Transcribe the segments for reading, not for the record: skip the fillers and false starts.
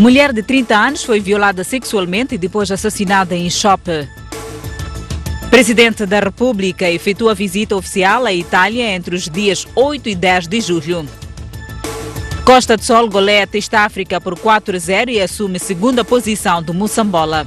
Mulher de 30 anos foi violada sexualmente e depois assassinada em shopping. Presidente da República efetua visita oficial à Itália entre os dias 8 e 10 de julho. Costa do Sol goleia Teste África por 4-0 e assume segunda posição do Moçambola.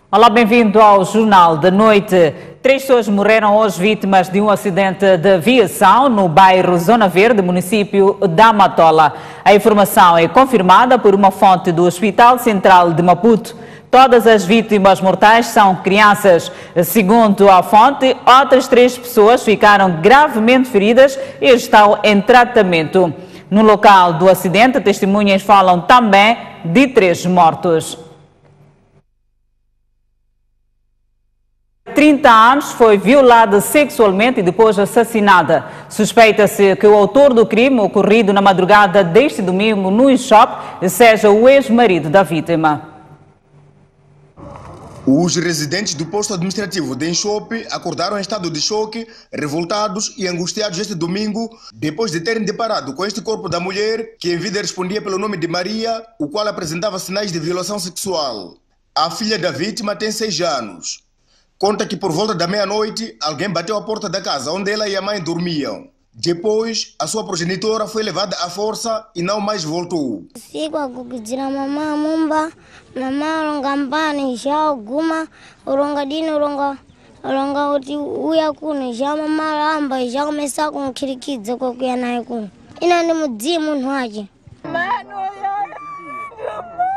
Olá, bem-vindo ao Jornal da Noite. 3 pessoas morreram hoje vítimas de um acidente de aviação no bairro Zona Verde, município da Matola. A informação é confirmada por uma fonte do Hospital Central de Maputo. Todas as vítimas mortais são crianças. Segundo a fonte, outras 3 pessoas ficaram gravemente feridas e estão em tratamento. No local do acidente, testemunhas falam também de 3 mortos. 30 anos, foi violada sexualmente e depois assassinada. Suspeita-se que o autor do crime ocorrido na madrugada deste domingo no shop seja o ex-marido da vítima. Os residentes do posto administrativo de Enxope acordaram em estado de choque, revoltados e angustiados este domingo, depois de terem deparado com este corpo da mulher, que em vida respondia pelo nome de Maria, o qual apresentava sinais de violação sexual. A filha da vítima tem 6 anos. Conta que por volta da meia-noite, alguém bateu à porta da casa onde ela e a mãe dormiam. Depois, a sua progenitora foi levada à força e não mais voltou.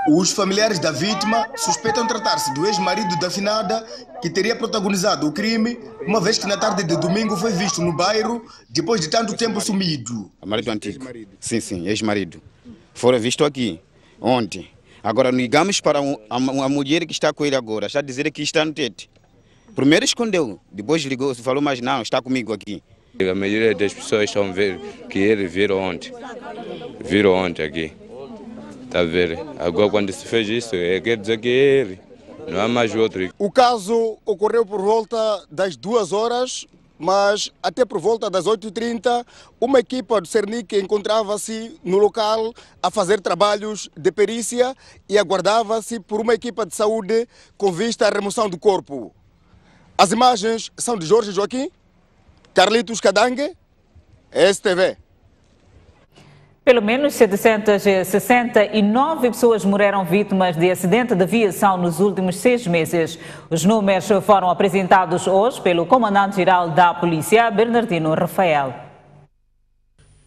Os familiares da vítima suspeitam tratar-se do ex-marido da finada, que teria protagonizado o crime, uma vez que na tarde de domingo foi visto no bairro, depois de tanto tempo sumido. Marido antigo. Sim, ex-marido. Foram vistos aqui, ontem. Agora ligamos para a mulher que está com ele agora, está a dizer que está no tete. Primeiro escondeu, depois ligou, falou, mas não, está comigo aqui. A maioria das pessoas estão a ver que ele virou ontem. Virou ontem aqui. Está a ver? Agora quando se fez isso, quer dizer que é ele, não há mais outro. O caso ocorreu por volta das 2 horas, mas até por volta das 8h30, uma equipa do Cernic encontrava-se no local a fazer trabalhos de perícia e aguardava-se por uma equipa de saúde com vista à remoção do corpo. As imagens são de Jorge Joaquim, Carlitos Cadangue, STV. Pelo menos 769 pessoas morreram vítimas de acidente de aviação nos últimos 6 meses. Os números foram apresentados hoje pelo Comandante-Geral da Polícia, Bernardino Rafael.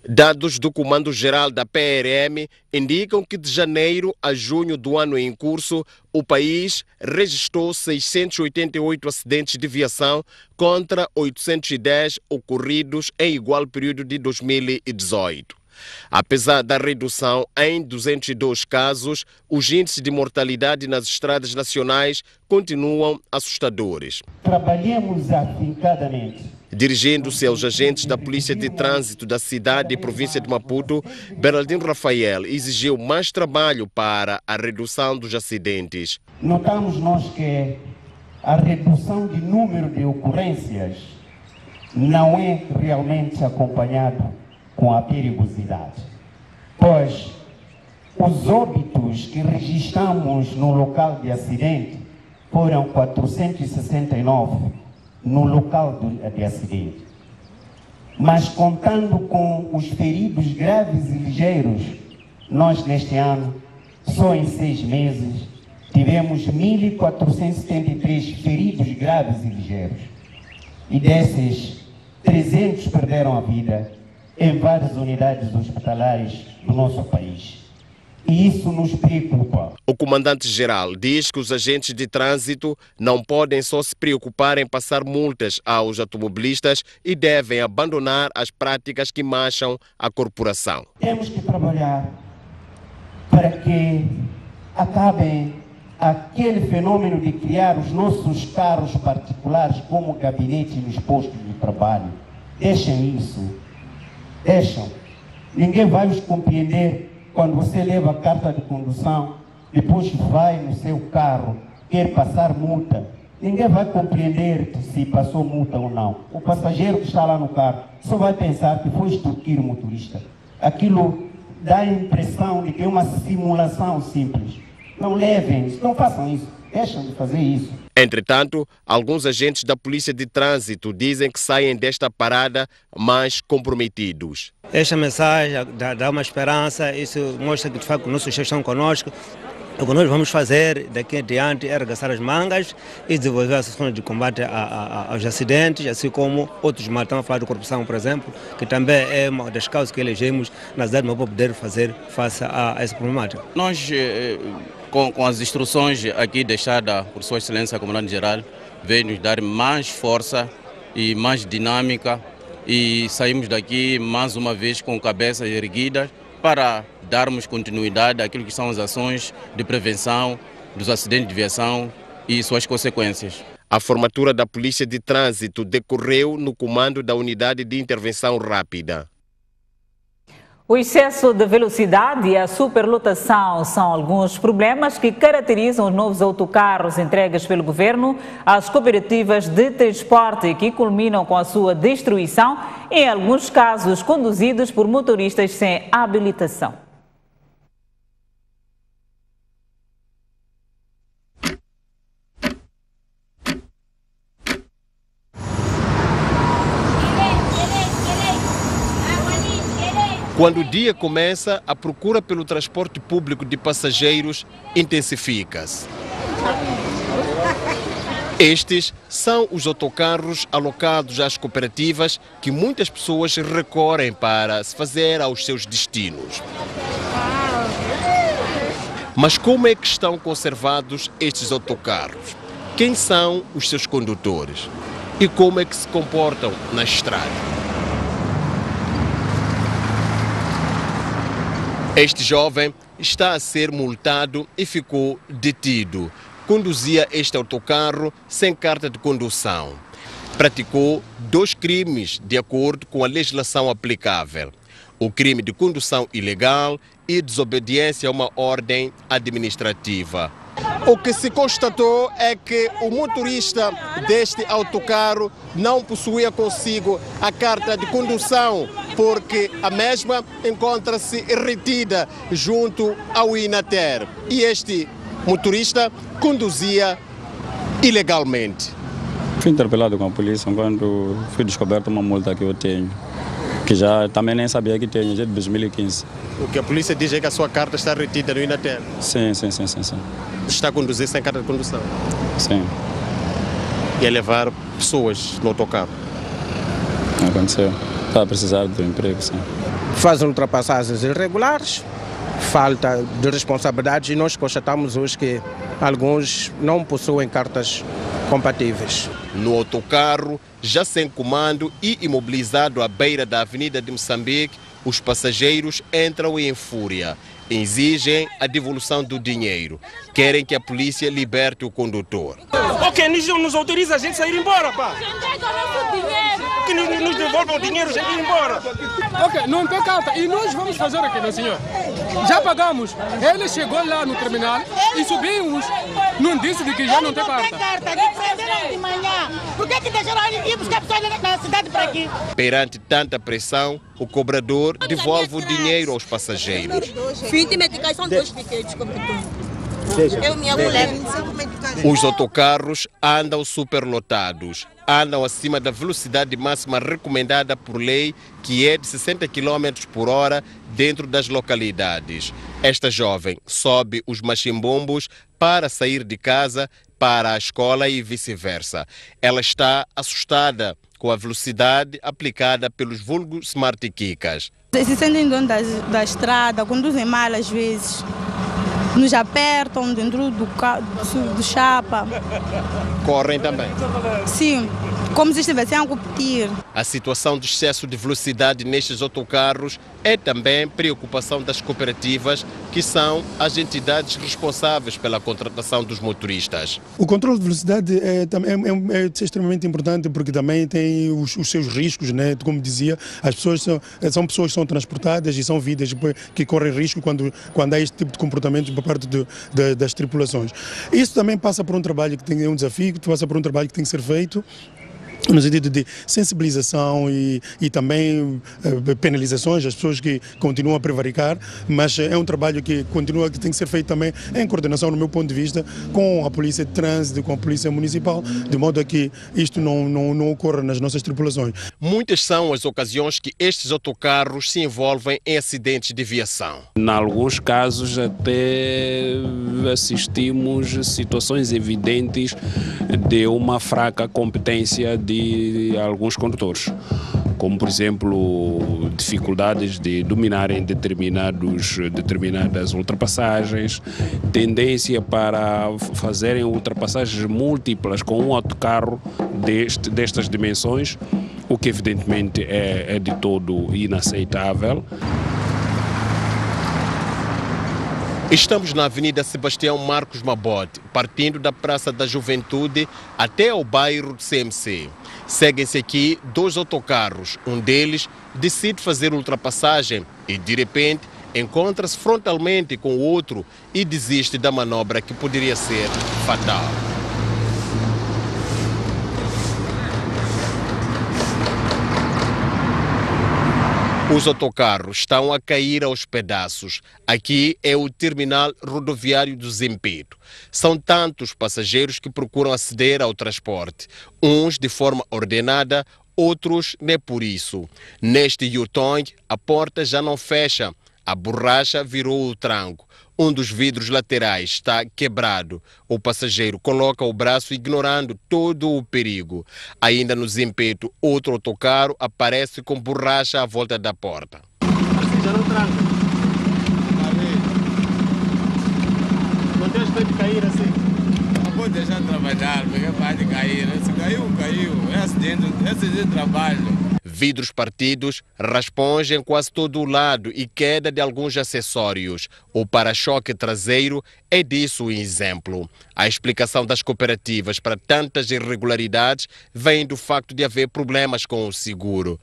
Dados do Comando-Geral da PRM indicam que de janeiro a junho do ano em curso, o país registrou 688 acidentes de viação contra 810 ocorridos em igual período de 2018. Apesar da redução em 202 casos, os índices de mortalidade nas estradas nacionais continuam assustadores. Trabalhemos afincadamente. Dirigindo-se aos agentes da Polícia de Trânsito da cidade e província de Maputo, Bernardino Rafael exigiu mais trabalho para a redução dos acidentes. Notamos nós que a redução de número de ocorrências não é realmente acompanhada com a perigosidade, pois os óbitos que registramos no local de acidente foram 469 no local de acidente. Mas contando com os feridos graves e ligeiros, nós neste ano, só em 6 meses, tivemos 1.473 feridos graves e ligeiros. E desses, 300 perderam a vida em várias unidades hospitalares do nosso país. E isso nos preocupa. O comandante-geral diz que os agentes de trânsito não podem só se preocupar em passar multas aos automobilistas e devem abandonar as práticas que mancham a corporação. Temos que trabalhar para que acabe aquele fenômeno de criar os nossos carros particulares como gabinete nos postos de trabalho. Deixem isso. Deixam. Ninguém vai os compreender quando você leva a carta de condução, depois vai no seu carro quer passar multa, ninguém vai compreender se passou multa ou não. O passageiro que está lá no carro só vai pensar que foi extorquir o motorista. Aquilo dá a impressão de que é uma simulação simples. Não levem isso, não façam isso, deixem de fazer isso. Entretanto, alguns agentes da Polícia de Trânsito dizem que saem desta parada mais comprometidos. Esta mensagem dá uma esperança, isso mostra que de facto nossos chefes estão conosco. O que nós vamos fazer daqui em diante é arregaçar as mangas e desenvolver ações de combate aos acidentes, assim como outros maus. Estamos a falar de corrupção, por exemplo, que também é uma das causas que elegemos na cidade para poder fazer face a essa problemática. Nós, com as instruções aqui deixadas por Sua Excelência Comandante-Geral, veio nos dar mais força e mais dinâmica e saímos daqui mais uma vez com cabeças erguidas para darmos continuidade àquilo que são as ações de prevenção dos acidentes de viação e suas consequências. A formatura da Polícia de Trânsito decorreu no comando da Unidade de Intervenção Rápida. O excesso de velocidade e a superlotação são alguns problemas que caracterizam os novos autocarros entregues pelo governo às cooperativas de transporte e que culminam com a sua destruição, em alguns casos conduzidos por motoristas sem habilitação. Quando o dia começa, a procura pelo transporte público de passageiros intensifica-se. Estes são os autocarros alocados às cooperativas que muitas pessoas recorrem para se fazer aos seus destinos. Mas como é que estão conservados estes autocarros? Quem são os seus condutores? E como é que se comportam na estrada? Este jovem está a ser multado e ficou detido. Conduzia este autocarro sem carta de condução. Praticou 2 crimes de acordo com a legislação aplicável: o crime de condução ilegal e desobediência a uma ordem administrativa. O que se constatou é que o motorista deste autocarro não possuía consigo a carta de condução, porque a mesma encontra-se retida junto ao Inater. E este motorista conduzia ilegalmente. Fui interpelado com a polícia quando fui descoberto uma multa que eu tenho, que já também nem sabia que tenho, já de 2015. O que a polícia diz é que a sua carta está retida no Inater? Sim. Está a conduzir sem carta de condução? Sim. E a levar pessoas no autocarro? Aconteceu. Está a precisar do emprego, sim. Fazem ultrapassagens irregulares, falta de responsabilidade, e nós constatamos hoje que alguns não possuem cartas compatíveis. No autocarro, já sem comando e imobilizado à beira da Avenida de Moçambique, os passageiros entram em fúria. Exigem a devolução do dinheiro. Querem que a polícia liberte o condutor. Ok, nos autoriza a gente a ir embora, pá. Que nos devolvam o dinheiro, a gente ir embora. Ok, não tem carta. E nós vamos fazer o quê, meu senhor? Já pagamos. Ele chegou lá no terminal e subimos. Não disse de que já não tem carta. Não tem carta, que prenderam de manhã. Por que deixaram ele ir buscar pessoas na cidade para aqui? Perante tanta pressão, o cobrador devolve o dinheiro aos passageiros. 20 medicais são 2 tickets, como eu, minha mulher. Os autocarros andam superlotados. Andam acima da velocidade máxima recomendada por lei, que é de 60 km por hora dentro das localidades. Esta jovem sobe os machimbombos para sair de casa para a escola e vice-versa. Ela está assustada com a velocidade aplicada pelos vulgos smart kickas. Se sentem dono da estrada, conduzem mal às vezes. Nos apertam dentro do chapa. Correm também? Sim. como se estivessem a competir. A situação de excesso de velocidade nestes autocarros é também preocupação das cooperativas, que são as entidades responsáveis pela contratação dos motoristas. O controle de velocidade é extremamente importante, porque também tem os seus riscos, né? Como dizia, as pessoas são pessoas que são transportadas e são vidas que correm risco quando há este tipo de comportamento por parte das tripulações. Isso também passa por um trabalho que tem um desafio, passa por um trabalho que tem que ser feito no sentido de sensibilização e também penalizações às pessoas que continuam a prevaricar, mas é um trabalho que tem que ser feito também em coordenação, no meu ponto de vista, com a Polícia de Trânsito, com a Polícia Municipal, de modo a que isto não ocorra nas nossas tripulações. Muitas são as ocasiões que estes autocarros se envolvem em acidentes de viação. Em alguns casos até assistimos situações evidentes de uma fraca competência de alguns condutores, como por exemplo dificuldades de dominarem determinadas ultrapassagens, tendência para fazerem ultrapassagens múltiplas com um autocarro destas dimensões, o que evidentemente é de todo inaceitável. Estamos na Avenida Sebastião Marcos Mabote, partindo da Praça da Juventude até o bairro de CMC. Seguem-se aqui dois autocarros. Um deles decide fazer ultrapassagem e, de repente, encontra-se frontalmente com o outro e desiste da manobra que poderia ser fatal. Os autocarros estão a cair aos pedaços. Aqui é o terminal rodoviário do Zimpeto. São tantos passageiros que procuram aceder ao transporte. Uns de forma ordenada, outros nem por isso. Neste Yutong, a porta já não fecha. A borracha virou o tranco. Um dos vidros laterais está quebrado. O passageiro coloca o braço ignorando todo o perigo. Ainda no Zimpeto, outro autocarro aparece com borracha à volta da porta. Assim já não tranca. Não tem aspecto de cair assim. Não pode deixar de trabalhar, porque pode cair. Se caiu, caiu. É acidente de trabalho. Vidros partidos, raspões em quase todo o lado e queda de alguns acessórios. O para-choque traseiro é disso um exemplo. A explicação das cooperativas para tantas irregularidades vem do facto de haver problemas com o seguro.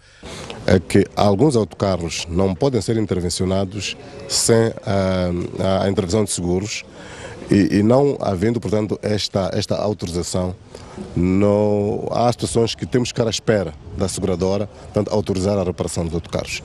É que alguns autocarros não podem ser intervencionados sem a intervenção de seguros e não havendo, portanto, esta autorização. Há situações que temos que ficar à espera da seguradora, portanto, autorizar a reparação dos autocarros.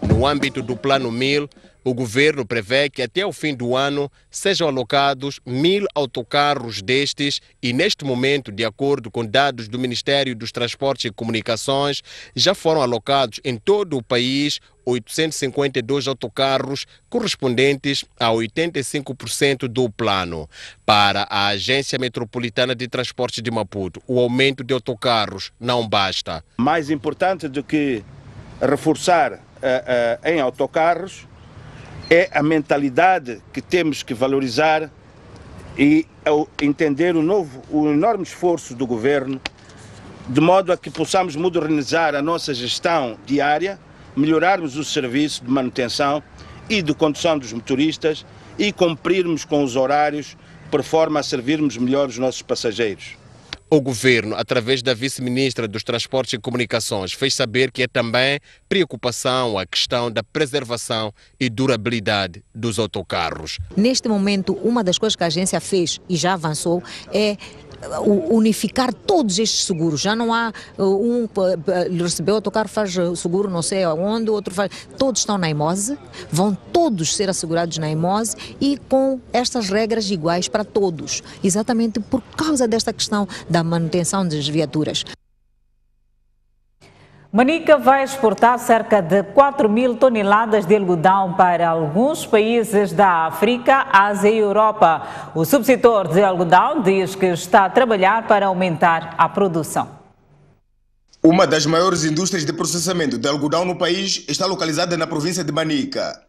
No âmbito do Plano 1000, o governo prevê que até o fim do ano sejam alocados 1000 autocarros destes e, neste momento, de acordo com dados do Ministério dos Transportes e Comunicações, já foram alocados em todo o país 852 autocarros, correspondentes a 85% do plano. Para a Agência Metropolitana de Transportes de Maputo, o aumento de autocarros não basta. Mais importante do que reforçar em autocarros é a mentalidade que temos que valorizar e entender o enorme esforço do governo, de modo a que possamos modernizar a nossa gestão diária, melhorarmos o serviço de manutenção e de condução dos motoristas e cumprirmos com os horários por forma a servirmos melhor os nossos passageiros. O governo, através da vice-ministra dos Transportes e Comunicações, fez saber que é também preocupação a questão da preservação e durabilidade dos autocarros. Neste momento, uma das coisas que a agência fez e já avançou é unificar todos estes seguros. Já não há recebeu o autocarro, faz seguro não sei aonde, outro faz. Todos estão na IMOSE, vão todos ser assegurados na IMOSE e com estas regras iguais para todos, exatamente por causa desta questão da manutenção das viaturas. Manica vai exportar cerca de 4.000 toneladas de algodão para alguns países da África, Ásia e Europa. O subsetor de algodão diz que está a trabalhar para aumentar a produção. Uma das maiores indústrias de processamento de algodão no país está localizada na província de Manica.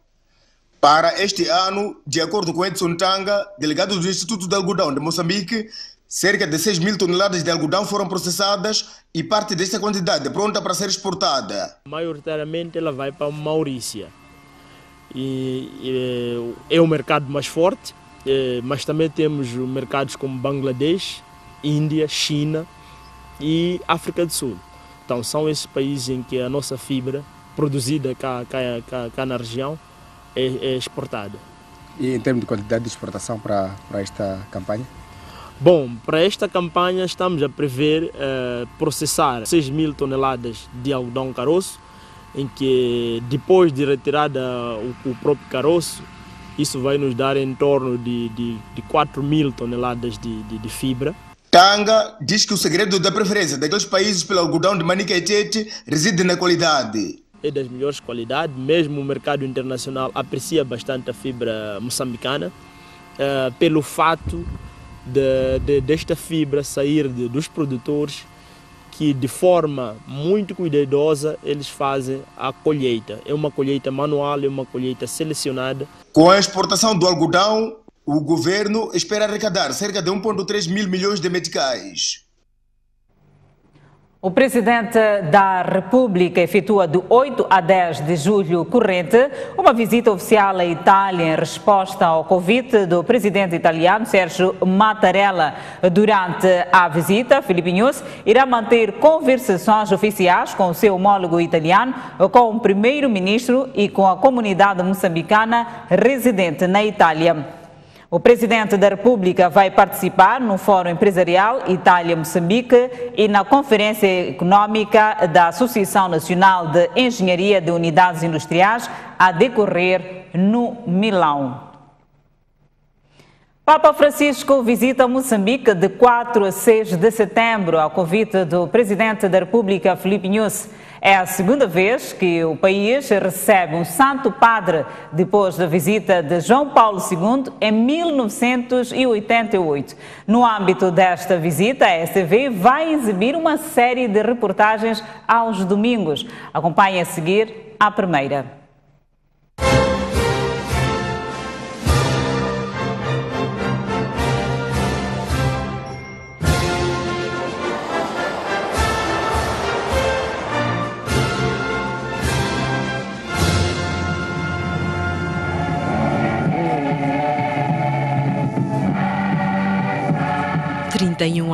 Para este ano, de acordo com Edson Tanga, delegado do Instituto de Algodão de Moçambique, Cerca de 6 mil toneladas de algodão foram processadas e parte desta quantidade é pronta para ser exportada. Maioritariamente ela vai para Maurícia. E é o mercado mais forte, mas também temos mercados como Bangladesh, Índia, China e África do Sul. Então são esses países em que a nossa fibra produzida cá na região é exportada. E em termos de quantidade de exportação para esta campanha? Bom, para esta campanha estamos a prever processar 6 mil toneladas de algodão caroço, em que depois de retirada o próprio caroço, isso vai nos dar em torno de 4 mil toneladas de fibra. Tanga diz que o segredo da preferência daqueles países pelo algodão de Manica e Tete reside na qualidade. É das melhores qualidades, mesmo o mercado internacional aprecia bastante a fibra moçambicana, pelo fato desta fibra sair dos produtores, que de forma muito cuidadosa eles fazem a colheita. É uma colheita manual, é uma colheita selecionada. Com a exportação do algodão, o governo espera arrecadar cerca de 1,3 mil milhões de meticais. O presidente da República efetua de 8 a 10 de julho corrente uma visita oficial à Itália em resposta ao convite do presidente italiano Sergio Mattarella. Durante a visita, Filipe Nunes irá manter conversações oficiais com o seu homólogo italiano, com o primeiro-ministro e com a comunidade moçambicana residente na Itália. O presidente da República vai participar no Fórum Empresarial Itália-Moçambique e na Conferência Econômica da Associação Nacional de Engenharia de Unidades Industriais a decorrer no Milão. Papa Francisco visita Moçambique de 4 a 6 de setembro, ao convite do presidente da República, Filipe Nunes. É a segunda vez que o país recebe um Santo Padre depois da visita de João Paulo II em 1988. No âmbito desta visita, a STV vai exibir uma série de reportagens aos domingos. Acompanhe a seguir a primeira.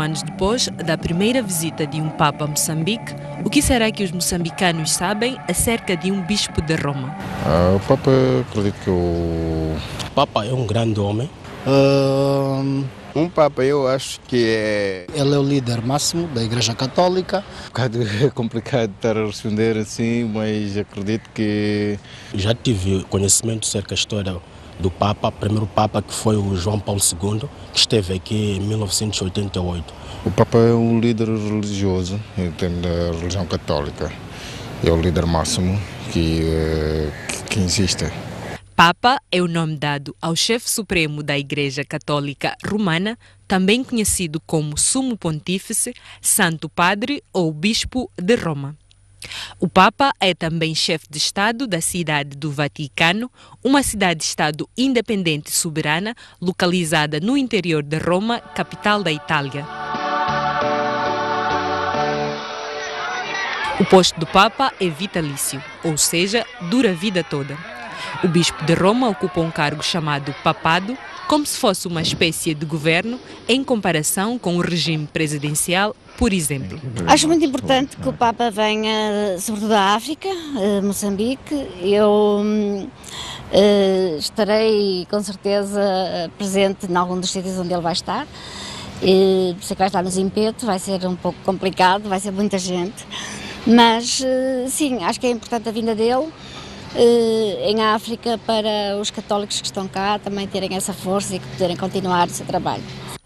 Anos depois da primeira visita de um Papa a Moçambique, o que será que os moçambicanos sabem acerca de um bispo de Roma? O Papa, acredito que o Papa é um grande homem. Um Papa, eu acho que ele é o líder máximo da Igreja Católica. Um bocado complicado estar a responder assim, mas acredito que... Já tive conhecimento acerca da história do Papa, primeiro Papa, que foi o João Paulo II, que esteve aqui em 1988. O Papa é um líder religioso, em termos da religião católica. É o líder máximo que existe. Papa é o nome dado ao chefe supremo da Igreja Católica Romana, também conhecido como Sumo Pontífice, Santo Padre ou Bispo de Roma. O Papa é também chefe de Estado da cidade do Vaticano, uma cidade-estado independente e soberana localizada no interior de Roma, capital da Itália. O posto do Papa é vitalício, ou seja, dura a vida toda. O bispo de Roma ocupa um cargo chamado papado, como se fosse uma espécie de governo, em comparação com o regime presidencial, por exemplo. Acho muito importante que o Papa venha, sobretudo da África, Moçambique. Eu estarei com certeza presente em algum dos sítios onde ele vai estar. Sei que vai estar no Zimpeto, vai ser um pouco complicado, vai ser muita gente. Mas sim, acho que é importante a vinda dele em África para os católicos que estão cá também terem essa força e que poderem continuar o seu trabalho.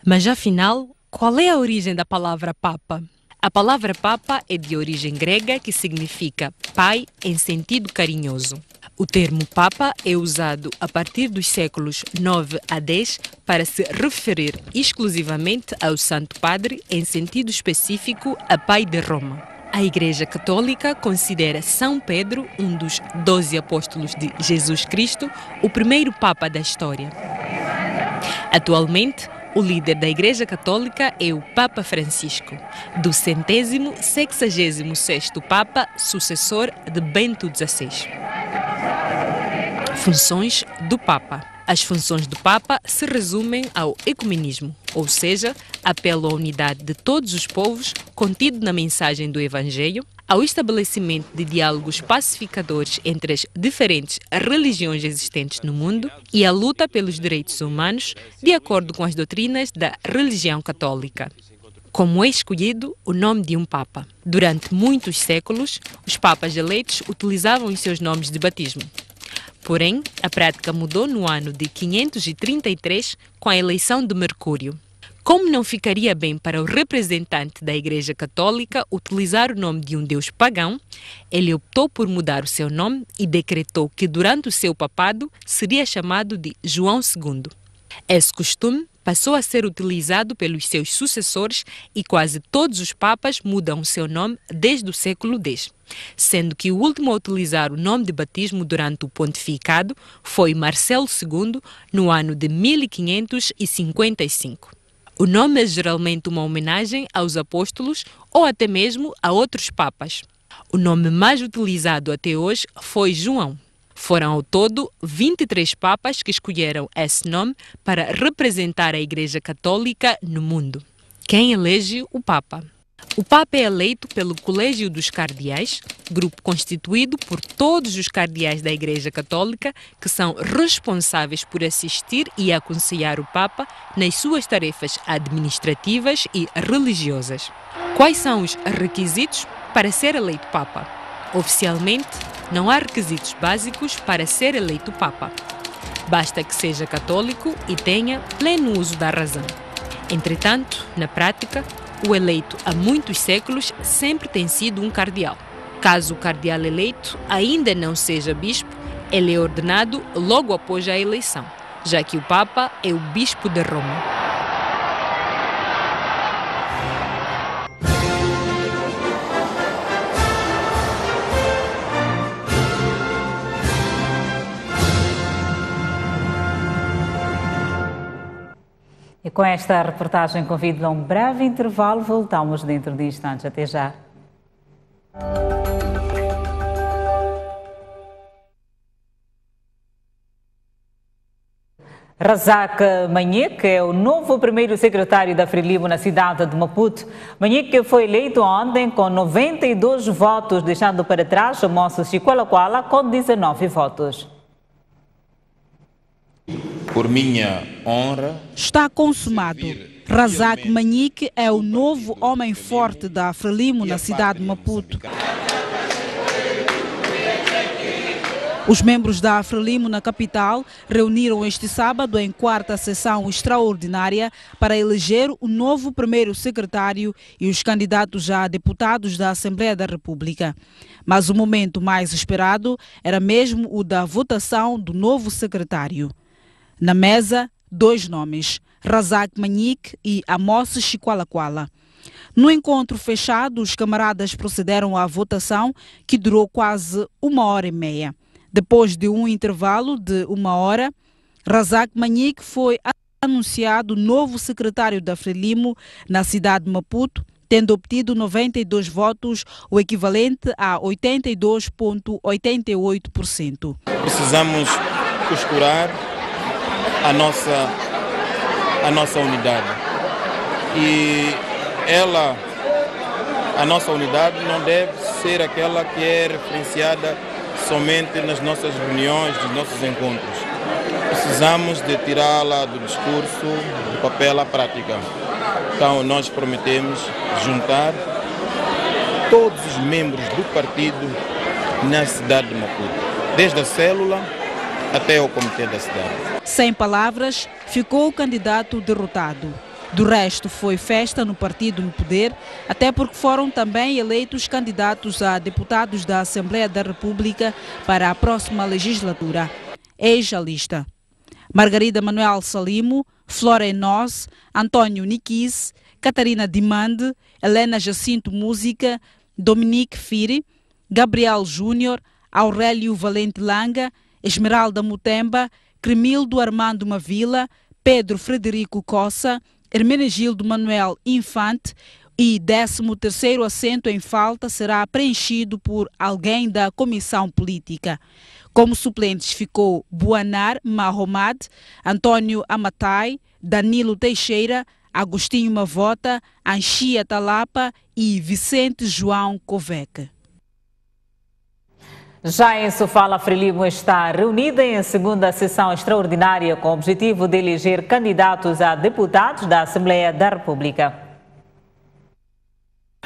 Mas afinal, qual é a origem da palavra Papa? A palavra Papa é de origem grega, que significa pai em sentido carinhoso. O termo Papa é usado a partir dos séculos 9 a 10 para se referir exclusivamente ao Santo Padre, em sentido específico a pai de Roma. A Igreja Católica considera São Pedro, um dos 12 apóstolos de Jesus Cristo, o primeiro Papa da história. Atualmente, O líder da Igreja Católica é o Papa Francisco, do 166º Papa, sucessor de Bento XVI. Funções do Papa. As funções do Papa se resumem ao ecumenismo, ou seja, apelo à unidade de todos os povos contido na mensagem do Evangelho, ao estabelecimento de diálogos pacificadores entre as diferentes religiões existentes no mundo e à luta pelos direitos humanos, de acordo com as doutrinas da religião católica. Como é escolhido o nome de um Papa? Durante muitos séculos, os Papas eleitos utilizavam os seus nomes de batismo. Porém, a prática mudou no ano de 533 com a eleição de Mercúrio. Como não ficaria bem para o representante da Igreja Católica utilizar o nome de um deus pagão, ele optou por mudar o seu nome e decretou que durante o seu papado seria chamado de João II. Esse costume passou a ser utilizado pelos seus sucessores e quase todos os papas mudam o seu nome desde o século X, sendo que o último a utilizar o nome de batismo durante o pontificado foi Marcelo II no ano de 1555. O nome é geralmente uma homenagem aos apóstolos ou até mesmo a outros papas. O nome mais utilizado até hoje foi João. Foram ao todo 23 papas que escolheram esse nome para representar a Igreja Católica no mundo. Quem elege o Papa? O Papa é eleito pelo Colégio dos Cardeais, grupo constituído por todos os cardeais da Igreja Católica que são responsáveis por assistir e aconselhar o Papa nas suas tarefas administrativas e religiosas. Quais são os requisitos para ser eleito Papa? Oficialmente, não há requisitos básicos para ser eleito Papa. Basta que seja católico e tenha pleno uso da razão. Entretanto, na prática, o eleito há muitos séculos sempre tem sido um cardeal. Caso o cardeal eleito ainda não seja bispo, ele é ordenado logo após a eleição, já que o Papa é o bispo de Roma. E com esta reportagem convido a um breve intervalo. Voltamos dentro de instantes. Até já. Razak Manhek é o novo primeiro secretário da Frelimo na cidade de Maputo. Manhek foi eleito ontem com 92 votos, deixando para trás o moço Chiqualaquala com 19 votos. Por minha honra, está consumado. Razak Manhek é o novo homem forte da Frelimo na cidade de Maputo. Os membros da Frelimo na capital reuniram este sábado em quarta sessão extraordinária para eleger o novo primeiro secretário e os candidatos a deputados da Assembleia da República. Mas o momento mais esperado era mesmo o da votação do novo secretário. Na mesa, dois nomes, Razak Manhek e Amos Chiqualaquala. No encontro fechado, os camaradas procederam à votação, que durou quase 1h30. Depois de um intervalo de 1 hora, Razak Manhek foi anunciado novo secretário da Frelimo na cidade de Maputo, tendo obtido 92 votos, o equivalente a 82,88%. Precisamos costurar a nossa unidade. E a nossa unidade não deve ser aquela que é referenciada somente nas nossas reuniões, nos nossos encontros. Precisamos de tirá-la do discurso, do papel à prática. Então nós prometemos juntar todos os membros do partido na cidade de Maputo, desde a célula até o comitê da cidade. Sem palavras, ficou o candidato derrotado. Do resto, foi festa no partido no poder, até porque foram também eleitos candidatos a deputados da Assembleia da República para a próxima legislatura. Eis a lista: Margarida Manuel Salimo, Flora Enos, Antônio Niquis, Catarina Dimande, Helena Jacinto Música, Dominique Firi, Gabriel Júnior, Aurélio Valente Langa, Esmeralda Mutemba, Cremildo Armando Mavila, Pedro Frederico Coça, Hermenegildo Manuel Infante e 13º assento em falta será preenchido por alguém da comissão política. Como suplentes ficou Buanar Mahomad, Antônio Amatai, Danilo Teixeira, Agostinho Mavota, Anchia Talapa e Vicente João Covec. Já em Sofala, Frelimo está reunida em segunda sessão extraordinária com o objetivo de eleger candidatos a deputados da Assembleia da República.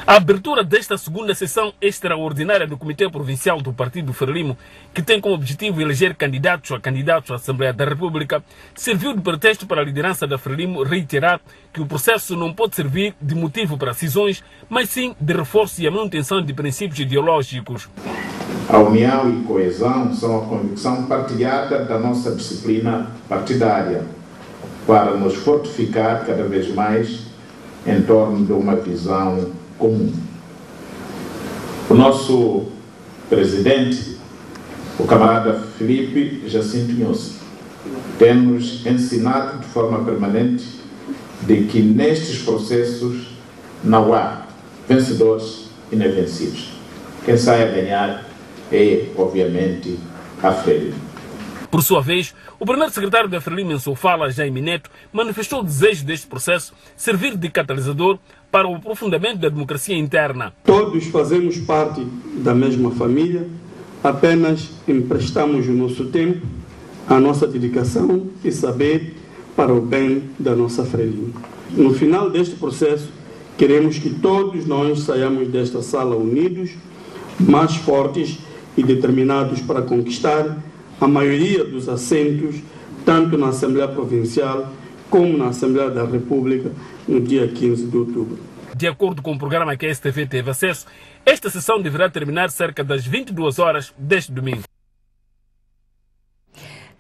A abertura desta segunda sessão extraordinária do Comitê Provincial do Partido Frelimo, que tem como objetivo eleger candidatos à Assembleia da República, serviu de pretexto para a liderança da Frelimo reiterar que o processo não pode servir de motivo para cisões, mas sim de reforço e a manutenção de princípios ideológicos. A união e coesão são a convicção partilhada da nossa disciplina partidária para nos fortificar cada vez mais em torno de uma visão comum. O nosso presidente, o camarada Filipe Jacinto Nhosi, tem-nos ensinado de forma permanente de que nestes processos não há vencedores e nem vencidos. Quem sai a ganhar é, obviamente, a Frelimo. Por sua vez, o primeiro secretário da Frelimo em Sofala, Jaime Neto, manifestou o desejo deste processo servir de catalisador para o aprofundamento da democracia interna. Todos fazemos parte da mesma família, apenas emprestamos o nosso tempo, a nossa dedicação e saber para o bem da nossa Frelimo. No final deste processo, queremos que todos nós saiamos desta sala unidos, mais fortes e determinados para conquistar a maioria dos assentos, tanto na Assembleia Provincial como na Assembleia da República, no dia 15 de outubro. De acordo com o programa que a STV teve acesso, esta sessão deverá terminar cerca das 22 horas deste domingo.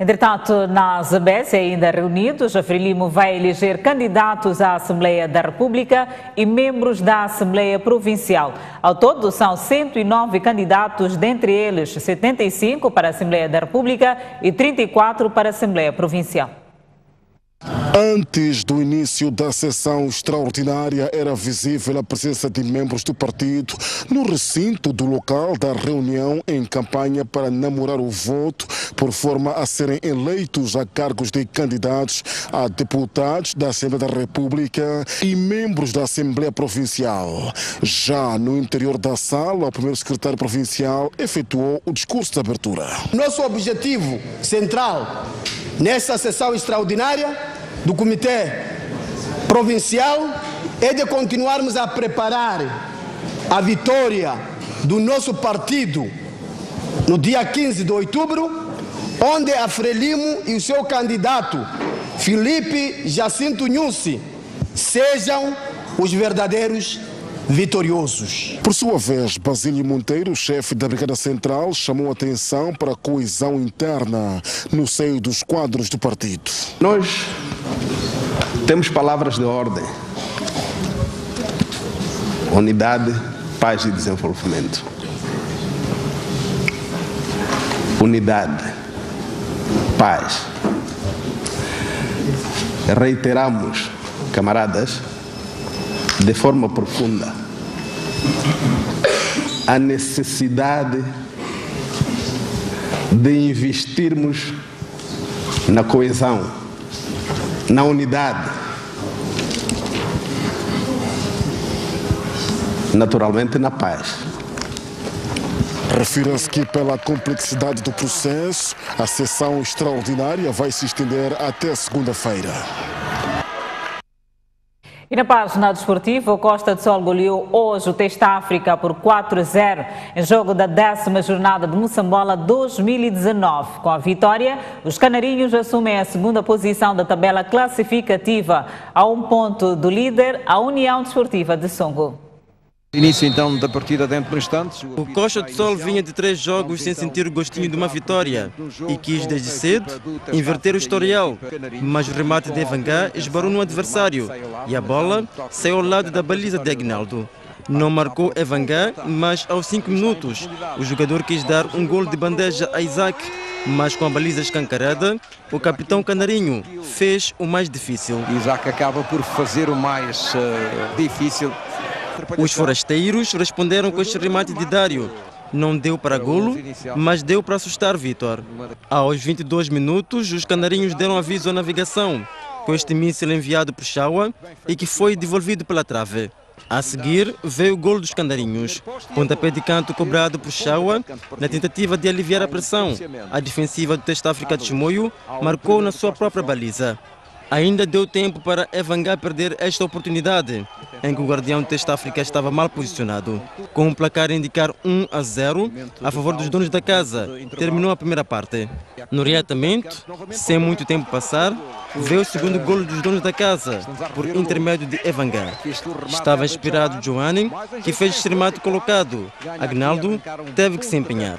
Entretanto, na ASBES, ainda reunidos, a Frelimo vai eleger candidatos à Assembleia da República e membros da Assembleia Provincial. Ao todo, são 109 candidatos, dentre eles 75 para a Assembleia da República e 34 para a Assembleia Provincial. Antes do início da sessão extraordinária, era visível a presença de membros do partido no recinto do local da reunião em campanha para namorar o voto, por forma a serem eleitos a cargos de candidatos a deputados da Assembleia da República e membros da Assembleia Provincial. Já no interior da sala, o primeiro secretário provincial efetuou o discurso de abertura. Nosso objetivo central nesta sessão extraordinária do Comitê Provincial é de continuarmos a preparar a vitória do nosso partido no dia 15 de outubro, onde a Frelimo e o seu candidato Filipe Jacinto Nhosi sejam os verdadeiros vitoriosos. Por sua vez, Basílio Monteiro, chefe da Brigada Central, chamou a atenção para a coesão interna no seio dos quadros do partido. Nós temos palavras de ordem: unidade, paz e desenvolvimento. Unidade, paz. Reiteramos, camaradas, de forma profunda, a necessidade de investirmos na coesão, na unidade, naturalmente na paz. Refira-se que, pela complexidade do processo, a sessão extraordinária vai se estender até segunda-feira. E na página desportiva, o Costa do Sol goleou hoje o Teste África por 4-0 em jogo da 10ª jornada de Moçambola 2019. Com a vitória, os canarinhos assumem a segunda posição da tabela classificativa, a 1 ponto do líder, a União Desportiva de Songo. Início então da partida dentro de instantes. O Costa do Sol vinha de 3 jogos sem sentir o gostinho de uma vitória e quis desde cedo inverter o historial, mas o remate de Evangá esbarrou no adversário e a bola saiu ao lado da baliza de Aguinaldo. Não marcou Evangá, mas aos 5 minutos o jogador quis dar um gol de bandeja a Isaac, mas com a baliza escancarada, o capitão Canarinho fez o mais difícil. Isaac acaba por fazer o mais difícil. Os forasteiros responderam com este remate de Dário. Não deu para golo, mas deu para assustar Vítor. Aos 22 minutos, os canarinhos deram aviso à navegação, com este míssil enviado por Shawa e que foi devolvido pela trave. A seguir, veio o golo dos canarinhos. Pontapé de canto cobrado por Shawa, na tentativa de aliviar a pressão. A defensiva do Teste África de Chimoio marcou na sua própria baliza. Ainda deu tempo para Evangá perder esta oportunidade, em que o guardião do Teste África estava mal posicionado. Com o placar a indicar 1-0 a favor dos donos da casa, terminou a primeira parte. No reatamento, sem muito tempo passar, veio o segundo golo dos donos da casa, por intermédio de Evangá. Estava inspirado Joanne, que fez este remate colocado. Agnaldo teve que se empenhar.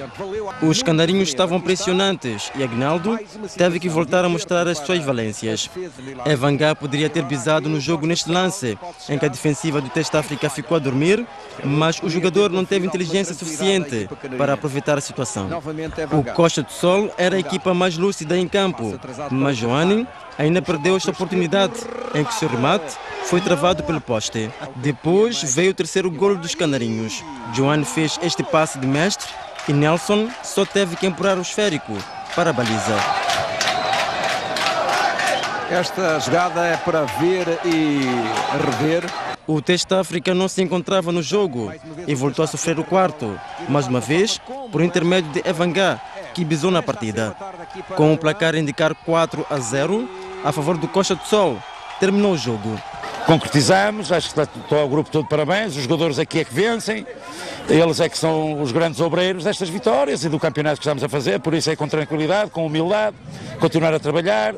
Os canarinhos estavam impressionantes e Agnaldo teve que voltar a mostrar as suas valências. Evangá poderia ter pisado no jogo neste lance, em que a defensiva do Teste África ficou a dormir, mas o jogador não teve inteligência suficiente para aproveitar a situação. O Costa do Sol era a equipa mais lúcida em campo, mas Joanne ainda perdeu esta oportunidade, em que seu remate foi travado pelo poste. Depois veio o terceiro golo dos canarinhos. Joanne fez este passe de mestre e Nelson só teve que empurrar o esférico para a baliza. Esta jogada é para ver e rever. O Teste África não se encontrava no jogo e voltou a sofrer o quarto, mais uma vez por intermédio de Evangá, que bisou na partida. Com o placar a indicar 4-0 a favor do Costa do Sol, terminou o jogo. Concretizamos, acho que estou ao grupo todo de parabéns, os jogadores aqui é que vencem, eles é que são os grandes obreiros destas vitórias e do campeonato que estamos a fazer, por isso é com tranquilidade, com humildade, continuar a trabalhar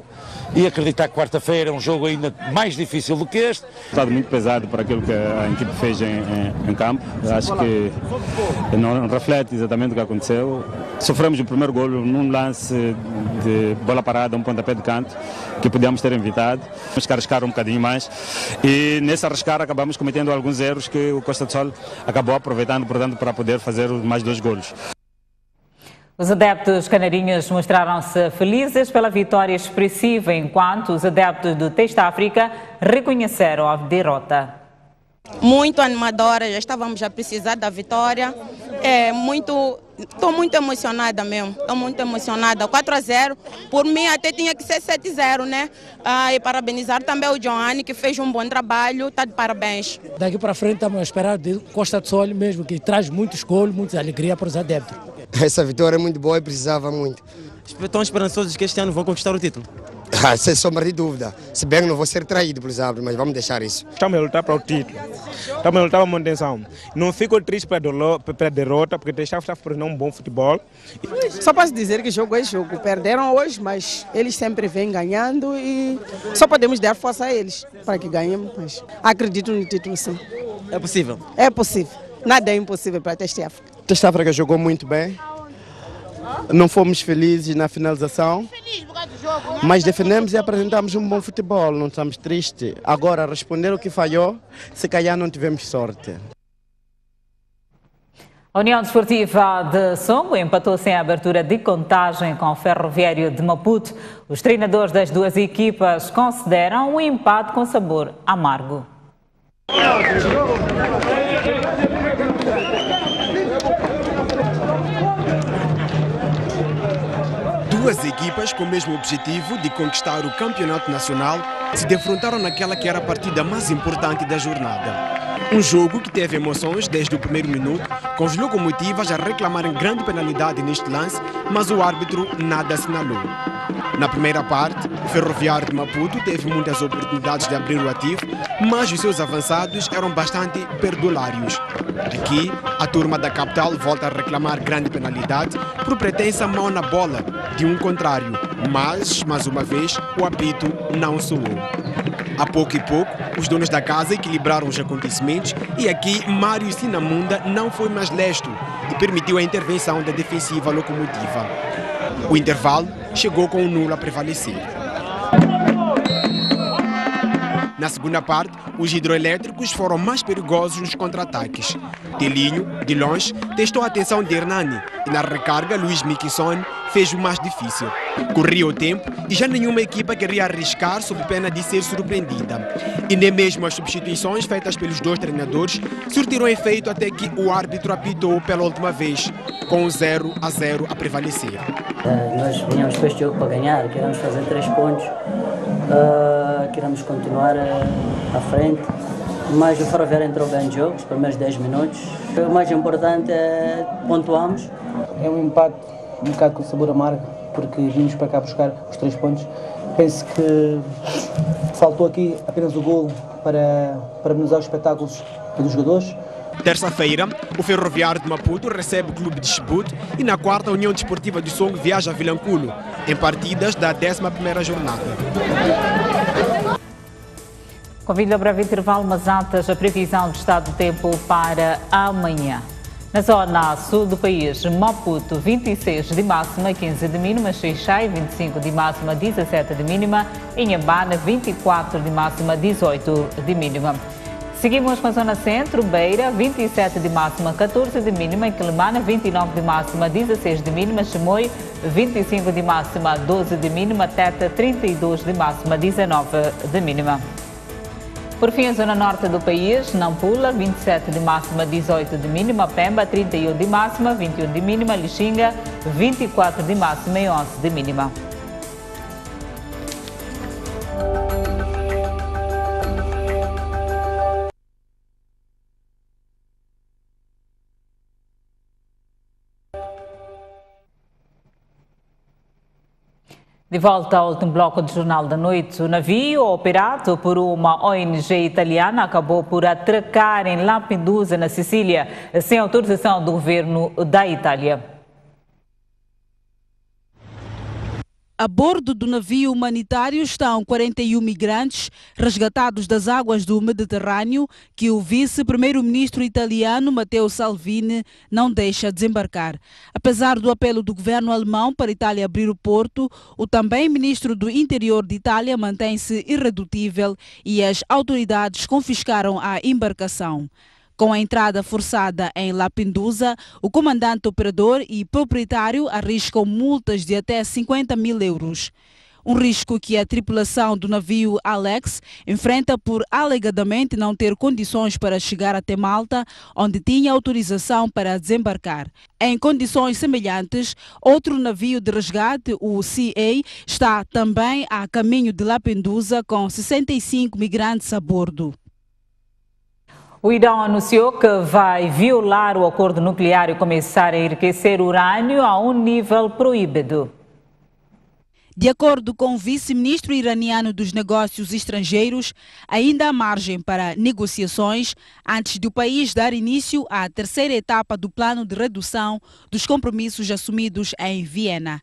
e acreditar que quarta-feira é um jogo ainda mais difícil do que este. Estado muito pesado para aquilo que a equipe fez em campo, acho que não reflete exatamente o que aconteceu. Sofremos o primeiro golo num lance de bola parada, um pontapé de canto, que podíamos ter evitado, mas que arriscaram um bocadinho mais. E nesse arriscar acabamos cometendo alguns erros que o Costa do Sol acabou aproveitando, portanto, para poder fazer mais 2 golos. Os adeptos canarinhos mostraram-se felizes pela vitória expressiva, enquanto os adeptos do Teste África reconheceram a derrota. Muito animadora, já estávamos a precisar da vitória. Estou muito emocionada mesmo, estou muito emocionada. 4-0, por mim até tinha que ser 7-0, né? E parabenizar também o Joanne, que fez um bom trabalho, está de parabéns. Daqui para frente estamos a esperar de Costa do Sol mesmo, que traz muitos golos, muita alegria para os adeptos. Essa vitória é muito boa e precisava muito. Estão esperançosos que este ano vão conquistar o título? Sem sombra de dúvida. Se bem que não vou ser traído pelos árbitros, mas vamos deixar isso. Estamos a lutar para o título. Estamos a lutar para a manutenção. Não fico triste pela derrota, porque está fazendo um bom futebol. Só posso dizer que jogo é jogo. Perderam hoje, mas eles sempre vêm ganhando e só podemos dar força a eles para que ganhem. Mas acredito no título, sim. É possível? É possível. Nada é impossível para a Teste África. O Teste África jogou muito bem. Não fomos felizes na finalização, mas defendemos e apresentamos um bom futebol, não estamos tristes. Agora, responder o que falhou, se calhar não tivemos sorte. A União Desportiva de Songo empatou sem abertura de contagem com o Ferroviário de Maputo. Os treinadores das duas equipas consideram o empate com sabor amargo. Duas equipas com o mesmo objetivo de conquistar o campeonato nacional se defrontaram naquela que era a partida mais importante da jornada. Um jogo que teve emoções desde o primeiro minuto, com os locomotivas a reclamarem grande penalidade neste lance, mas o árbitro nada assinalou. Na primeira parte, o Ferroviário de Maputo teve muitas oportunidades de abrir o ativo, mas os seus avançados eram bastante perdulários. Aqui, a turma da capital volta a reclamar grande penalidade por pretensa mão na bola de um contrário, mas, mais uma vez, o apito não soou. A pouco e pouco, os donos da casa equilibraram os acontecimentos e aqui Mário Sinamunda não foi mais lesto e permitiu a intervenção da defensiva locomotiva. O intervalo chegou com o nulo a prevalecer. Na segunda parte, os hidroelétricos foram mais perigosos nos contra-ataques. Telinho, de longe, testou a atenção de Hernani e na recarga, Luiz Miquissone fez o mais difícil. Corria o tempo e já nenhuma equipa queria arriscar sob pena de ser surpreendida. E nem mesmo as substituições feitas pelos dois treinadores surtiram efeito até que o árbitro apitou pela última vez, com o 0-0 a prevalecer. Nós vinhamos para este jogo para ganhar, queremos fazer 3 pontos, queremos continuar à frente, mas o Ferroviário entrou bem no jogo, os primeiros 10 minutos. O mais importante é pontuarmos. É um empate um bocado com sabor amargo, porque vimos para cá buscar os 3 pontos. Penso que faltou aqui apenas o golo para amenizar os espetáculos dos jogadores. Terça-feira, o Ferroviário de Maputo recebe o Clube de Chibute e na quarta a União Desportiva de Songo viaja a Vilanculo, em partidas da 11ª jornada. Convido a breve intervalo, mas antes a previsão do estado do tempo para amanhã. Na zona sul do país, Maputo 26 de máxima, 15 de mínima, Xai-Xai 25 de máxima, 17 de mínima, Inhambane 24 de máxima, 18 de mínima. Seguimos com a zona centro, Beira 27 de máxima, 14 de mínima, Quelimane 29 de máxima, 16 de mínima, Chimoio 25 de máxima, 12 de mínima, Teta 32 de máxima, 19 de mínima. Por fim, a zona norte do país, Nampula, 27 de máxima, 18 de mínima, Pemba, 31 de máxima, 21 de mínima, Lixinga, 24 de máxima e 11 de mínima. De volta ao último bloco do Jornal da Noite, o navio operado por uma ONG italiana acabou por atracar em Lampedusa, na Sicília, sem autorização do governo da Itália. A bordo do navio humanitário estão 41 migrantes resgatados das águas do Mediterrâneo que o vice-primeiro-ministro italiano Matteo Salvini não deixa desembarcar. Apesar do apelo do governo alemão para a Itália abrir o porto, o também ministro do Interior de Itália mantém-se irredutível e as autoridades confiscaram a embarcação. Com a entrada forçada em Lampedusa, o comandante operador e proprietário arriscam multas de até 50 mil euros. Um risco que a tripulação do navio Alex enfrenta por alegadamente não ter condições para chegar até Malta, onde tinha autorização para desembarcar. Em condições semelhantes, outro navio de resgate, o CA, está também a caminho de Lampedusa com 65 migrantes a bordo. O Irão anunciou que vai violar o acordo nuclear e começar a enriquecer urânio a um nível proibido. De acordo com o vice-ministro iraniano dos Negócios Estrangeiros, ainda há margem para negociações antes do país dar início à terceira etapa do plano de redução dos compromissos assumidos em Viena.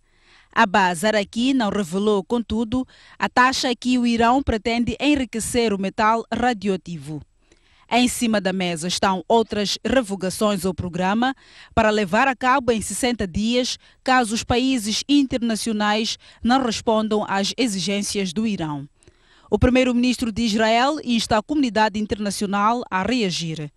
Abbas Araqi não revelou, contudo, a taxa que o Irão pretende enriquecer o metal radioativo. Em cima da mesa estão outras revogações ao programa para levar a cabo em 60 dias, caso os países internacionais não respondam às exigências do Irão. O primeiro-ministro de Israel insta a comunidade internacional a reagir.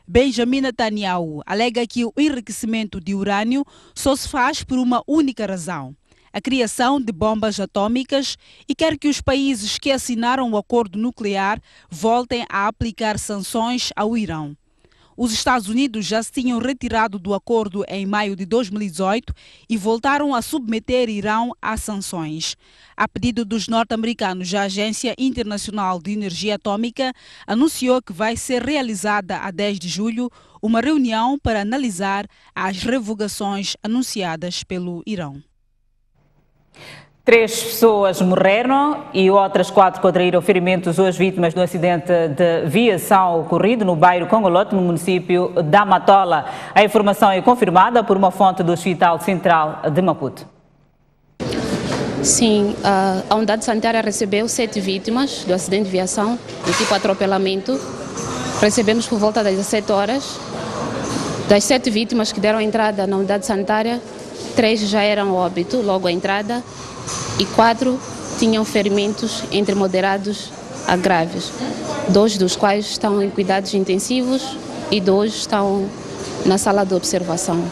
Benjamin Netanyahu alega que o enriquecimento de urânio só se faz por uma única razão: a criação de bombas atômicas, e quer que os países que assinaram o acordo nuclear voltem a aplicar sanções ao Irão. Os Estados Unidos já se tinham retirado do acordo em maio de 2018 e voltaram a submeter Irão a sanções. A pedido dos norte-americanos, a Agência Internacional de Energia Atômica anunciou que vai ser realizada a 10 de julho uma reunião para analisar as revogações anunciadas pelo Irão. 3 pessoas morreram e outras 4 contraíram ferimentos hoje, vítimas do acidente de viação ocorrido no bairro Congolote, no município da Matola. A informação é confirmada por uma fonte do Hospital Central de Maputo. Sim, a unidade sanitária recebeu 7 vítimas do acidente de viação do tipo atropelamento. Recebemos por volta das 17 horas. Das 7 vítimas que deram entrada na unidade sanitária, 3 já eram óbito logo à entrada e 4 tinham ferimentos entre moderados graves, 2 dos quais estão em cuidados intensivos e 2 estão na sala de observação.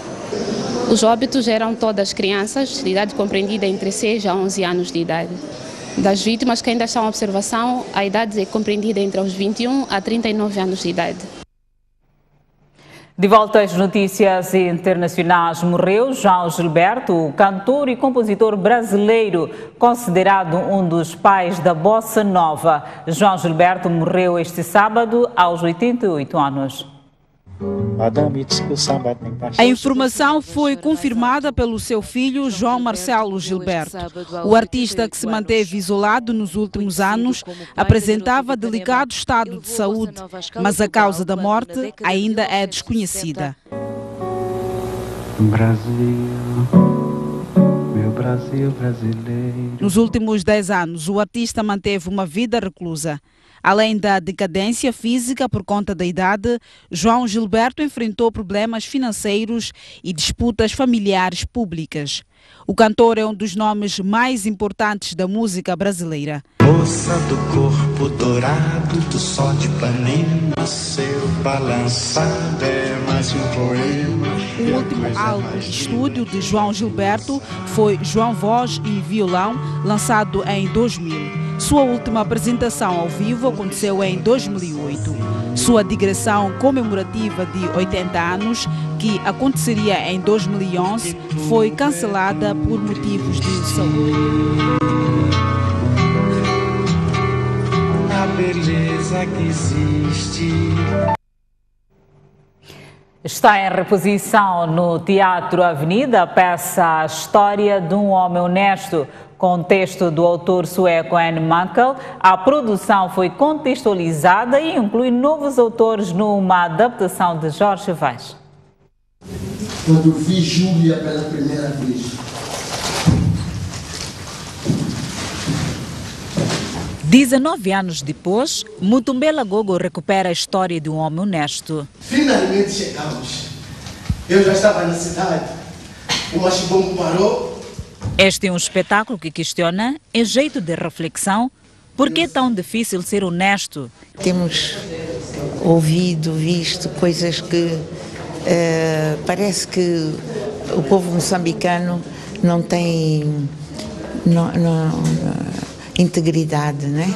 Os óbitos eram todas crianças de idade compreendida entre 6 a 11 anos de idade. Das vítimas que ainda estão em observação, a idade é compreendida entre os 21 a 39 anos de idade. De volta às notícias internacionais, morreu João Gilberto, o cantor e compositor brasileiro, considerado um dos pais da bossa nova. João Gilberto morreu este sábado aos 88 anos. A informação foi confirmada pelo seu filho João Marcelo Gilberto. O artista, que se manteve isolado nos últimos anos, apresentava delicado estado de saúde, mas a causa da morte ainda é desconhecida. Meu Brasil brasileiro. Nos últimos 10 anos, o artista manteve uma vida reclusa. Além da decadência física por conta da idade, João Gilberto enfrentou problemas financeiros e disputas familiares públicas. O cantor é um dos nomes mais importantes da música brasileira. Moça do corpo dourado do sol de Ipanema, seu balançado é mais um poema. O último álbum de estúdio de João Gilberto foi João Voz e Violão, lançado em 2000. Sua última apresentação ao vivo aconteceu em 2008. Sua digressão comemorativa de 80 anos, que aconteceria em 2011, foi cancelada por motivos de saúde. A beleza que existe. Está em reposição no Teatro Avenida a peça A História de um Homem Honesto, com texto do autor sueco Anne Mankel. A produção foi contextualizada e inclui novos autores numa adaptação de Jorge Vaz. Quando vi Júlia pela primeira vez. 19 anos depois, Mutumbela Gogo recupera a história de um homem honesto. Finalmente chegamos. Eu já estava na cidade. O machibombo parou. Este é um espetáculo que questiona, em jeito de reflexão, por que é tão difícil ser honesto? Temos ouvido, visto coisas que parece que o povo moçambicano não tem integridade, né?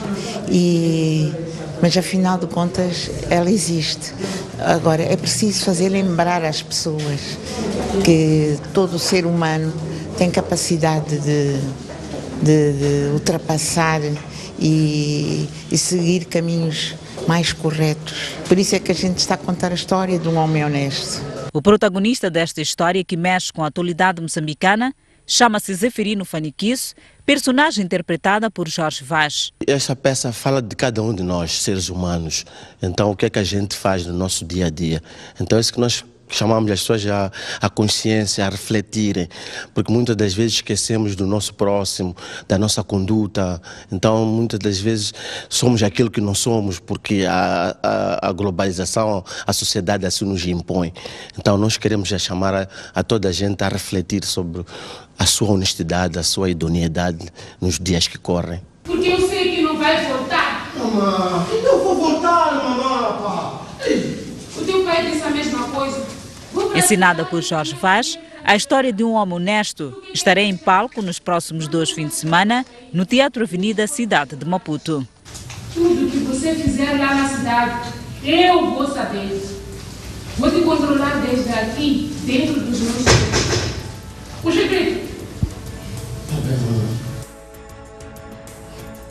Mas afinal de contas ela existe. Agora é preciso fazer lembrar às pessoas que todo ser humano tem capacidade de ultrapassar e seguir caminhos mais corretos. Por isso é que a gente está a contar a história de um homem honesto. O protagonista desta história, que mexe com a atualidade moçambicana, chama-se Zeferino Faniquiço, personagem interpretada por Jorge Vaz. Esta peça fala de cada um de nós, seres humanos. Então, o que é que a gente faz no nosso dia a dia? Então, é isso que nós chamamos as pessoas à consciência, a refletirem, porque muitas das vezes esquecemos do nosso próximo, da nossa conduta. Então, muitas das vezes somos aquilo que não somos, porque a globalização, a sociedade assim nos impõe. Então, nós queremos chamar a toda a gente a refletir sobre a sua honestidade, a sua idoneidade nos dias que correm. Porque eu sei que não vai voltar. Mamãe, eu vou voltar, mamãe, pá. O teu pai disse a mesma coisa. Ensinada por Jorge Vaz, a história de um homem honesto estará em palco nos próximos 2 fins de semana no Teatro Avenida, cidade de Maputo. Tudo que você fizer lá na cidade, eu vou saber. Vou te controlar desde aqui, dentro dos meus segredos. O segredo.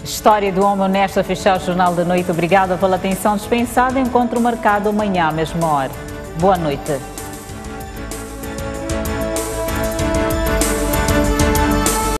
História do homem honesto a fechar o Jornal da Noite. Obrigada pela atenção dispensada. Encontro marcado amanhã à mesma hora. Boa noite.